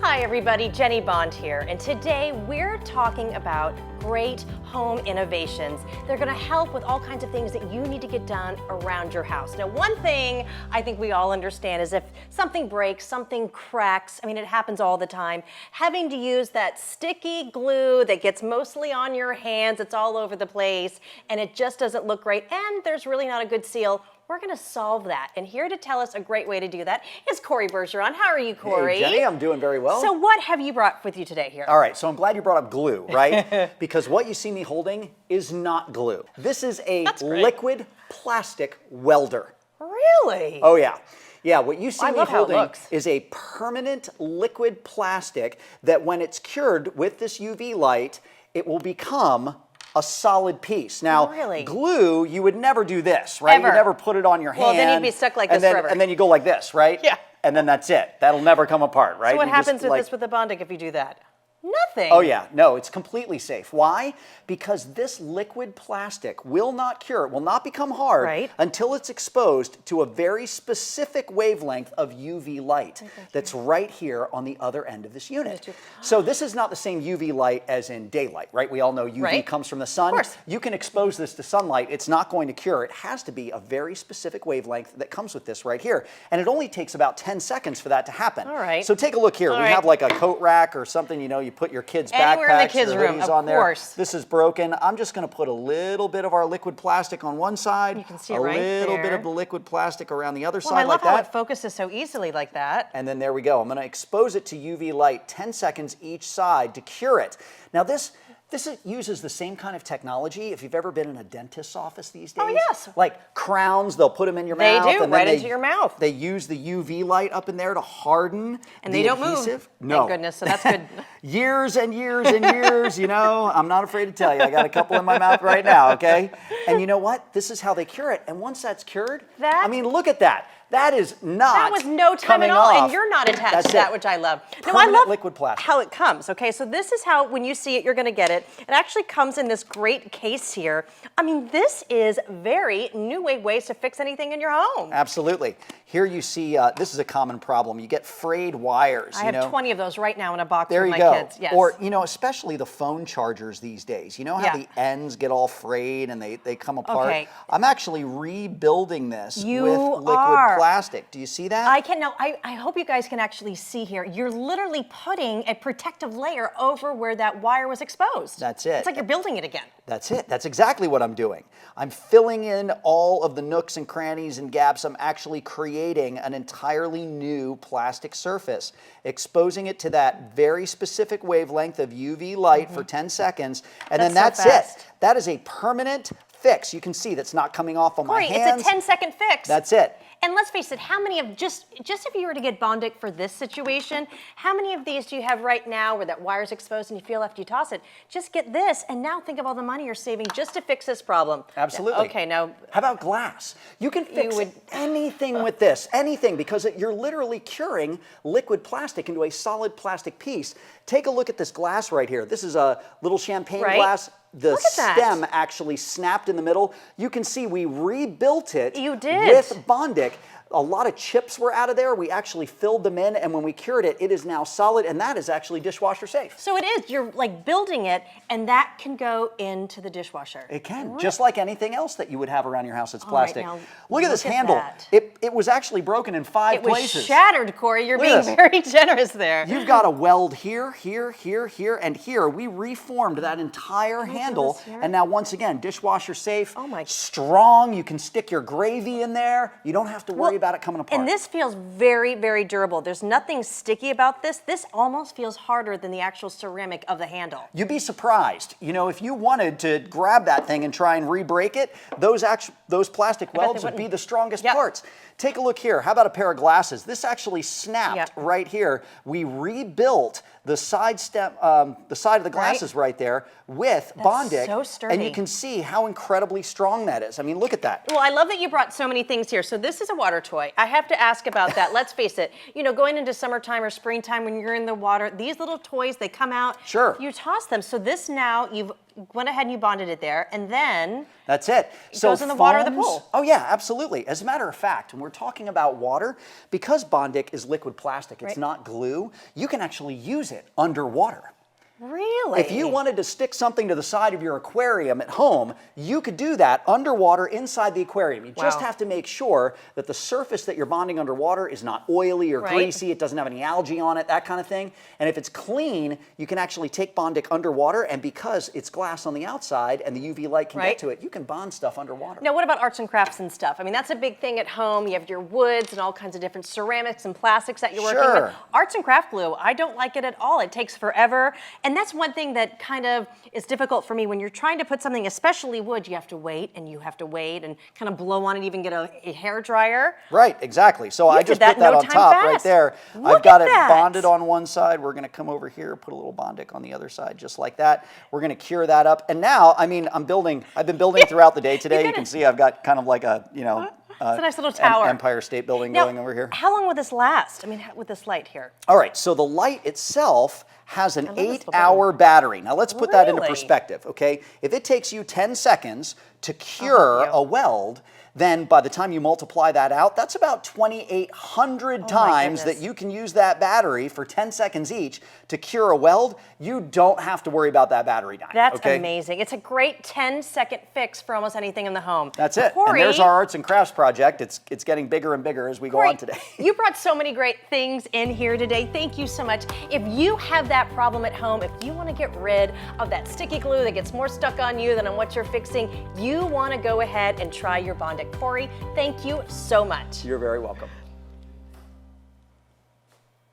Hi everybody, Jenny Bond here, and today we're talking about great home innovations. They're gonna help with all kinds of things that you need to get done around your house. Now, one thing I think we all understand is if something breaks, something cracks, I mean, it happens all the time, having to use that sticky glue that gets mostly on your hands, it's all over the place, and it just doesn't look great, and there's really not a good seal. We're gonna solve that. And here to tell us a great way to do that is Corey Bergeron. How are you, Corey? Hey, Jenny, I'm doing very well. So what have you brought with you today here? All right, so I'm glad you brought up glue, right? Because what you see me holding is not glue. This is a liquid plastic welder. Really? Oh yeah. Yeah, what you see me love how it holding looks. is a permanent liquid plastic that when it's cured with this UV light, it will become a solid piece. Now, Really? glue, you would never do this, right? Ever. You never put it on your hand. Well, then you'd be stuck like and this then, forever. And then you go like this, right? Yeah. And then that's it. That'll never come apart, right? So what You just, happens with like, this with the Bondic if you do that? Nothing. Oh yeah, no, it's completely safe. Why? Because this liquid plastic will not cure, it will not become hard until it's exposed to a very specific wavelength of UV light that's right here on the other end of this unit. So this is not the same UV light as in daylight, right? We all know UV comes from the sun. Of course. You can expose this to sunlight, it's not going to cure. It has to be a very specific wavelength that comes with this right here. And it only takes about 10 seconds for that to happen. All right. So take a look here. We have like a coat rack or something, you know, you put your kids' Anywhere in the backpacks, kids' your room, hoodies of on there. course. This is broken. I'm just going to put a little bit of our liquid plastic on one side, You can see it right a little bit there. of the liquid plastic around the other Well, side I love like how that. it focuses so easily like that. And then there we go. I'm going to expose it to UV light 10 seconds each side to cure it. Now this uses the same kind of technology if you've ever been in a dentist's office these days. Oh, yes. Like crowns, they'll put them in your They mouth. do, and then right into your mouth. They use the UV light up in there to harden And the they don't adhesive. move. No. Thank goodness, so that's good. Years and years and years, you know, I'm not afraid to tell you. I got a couple in my mouth right now, okay? And you know what? This is how they cure it. And once that's cured, I mean, look at that. That is not That was no time coming at all, off. and you're not attached That's to that, it. which I love. Now, I Permanent love liquid plastic. how it comes, okay? So this is how, when you see it, you're gonna get it. It actually comes in this great case here. I mean, this is very new ways to fix anything in your home. Absolutely. Here you see, this is a common problem. You get frayed wires. I have 20 of those right now in a box There with you my go. kids. Yes. Or, you know, especially the phone chargers these days. You know how Yeah. the ends get all frayed and they come apart? Okay. I'm actually rebuilding this You with liquid are. plastic. Do you see that? I can, no, I hope you guys can actually see here. You're literally putting a protective layer over where that wire was exposed. That's it. It's like you're building it again. That's it. That's exactly what I'm doing. I'm filling in all of the nooks and crannies and gaps. I'm actually creating an entirely new plastic surface, exposing it to that very specific wavelength of UV light for 10 seconds, and then That's that's so it. fast. That is a permanent fix. You can see that's not coming off on my Corey, hands. it's a 10-second fix. That's it. And let's face it, how many of, just if you were to get Bondic for this situation, how many of these do you have right now where that wire's exposed and you feel after you toss it? Just get this, and now think of all the money you're saving just to fix this problem. Absolutely. Okay, now. How about glass? You can fix anything with this, anything, because you're literally curing liquid plastic into a solid plastic piece. Take a look at this glass right here. This is a little champagne glass. The Look at that. stem actually snapped in the middle. You can see we rebuilt it did. with Bondic. A lot of chips were out of there. We actually filled them in, and when we cured it, it is now solid, and that is actually dishwasher safe. So it is, you're like building it, and that can go into the dishwasher. It can, just like anything else that you would have around your house that's plastic. now, look at this look at handle. that. It was actually broken in 5 places. It was shattered, Corey. You're Look being at this. very generous there. You've got a weld here, here, here, here, and here. We reformed that entire handle, and now once again, dishwasher safe, strong. You can stick your gravy in there. You don't have to worry about it coming apart. And this feels very, very durable. There's nothing sticky about this. This almost feels harder than the actual ceramic of the handle. You'd be surprised. You know, if you wanted to grab that thing and try and re-break it, those plastic welds would be the strongest parts. Take a look here. How about a pair of glasses? This actually snapped right here. We rebuilt the side of the glasses right there with Bondic. So sturdy. And you can see how incredibly strong that is. I mean, look at that. Well, I love that you brought so many things here. So this is a water toy. I have to ask about that. Let's face it, you know, going into summertime or springtime when you're in the water, these little toys, they come out. Sure. You toss them. So this now, you've went ahead and you bonded it there, and then that's it. It goes in the water of the pool. Oh yeah, absolutely. As a matter of fact, when we're talking about water, because Bondic is liquid plastic, it's not glue, you can actually use it underwater. Really? If you wanted to stick something to the side of your aquarium at home, you could do that underwater inside the aquarium. You just have to make sure that the surface that you're bonding underwater is not oily or greasy, it doesn't have any algae on it, that kind of thing. And if it's clean, you can actually take Bondic underwater, and because it's glass on the outside and the UV light can get to it, you can bond stuff underwater. Now what about arts and crafts and stuff? I mean, that's a big thing at home. You have your woods and all kinds of different ceramics and plastics that you're working with. Arts and craft glue, I don't like it at all. It takes forever. And that's one thing that kind of is difficult for me when you're trying to put something, especially wood, you have to wait and kind of blow on it, even get a hair dryer. Right, exactly. So I just put that on top right there. I've got it bonded on one side. We're going to come over here, put a little Bondic on the other side, just like that. We're going to cure that up. And now, I mean, I've been building throughout the day today. You can see I've got kind of like a, you know, it's a nice little tower. Empire State Building going over here. How long will this last? I mean, with this light here? All right, so the light itself has an 8-hour battery. Now let's put that into perspective, okay? If it takes you 10 seconds to cure a weld, then by the time you multiply that out, that's about 2,800 times that you can use that battery for 10 seconds each to cure a weld. You don't have to worry about that battery dying. That's amazing. It's a great 10-second fix for almost anything in the home. That's it. And there's our arts and crafts project. It's getting bigger and bigger as we go on today. You brought so many great things in here today. Thank you so much. If you have that problem at home, if you want to get rid of that sticky glue that gets more stuck on you than on what you're fixing, you want to go ahead and try your Bondic. Corey, thank you so much. You're very welcome.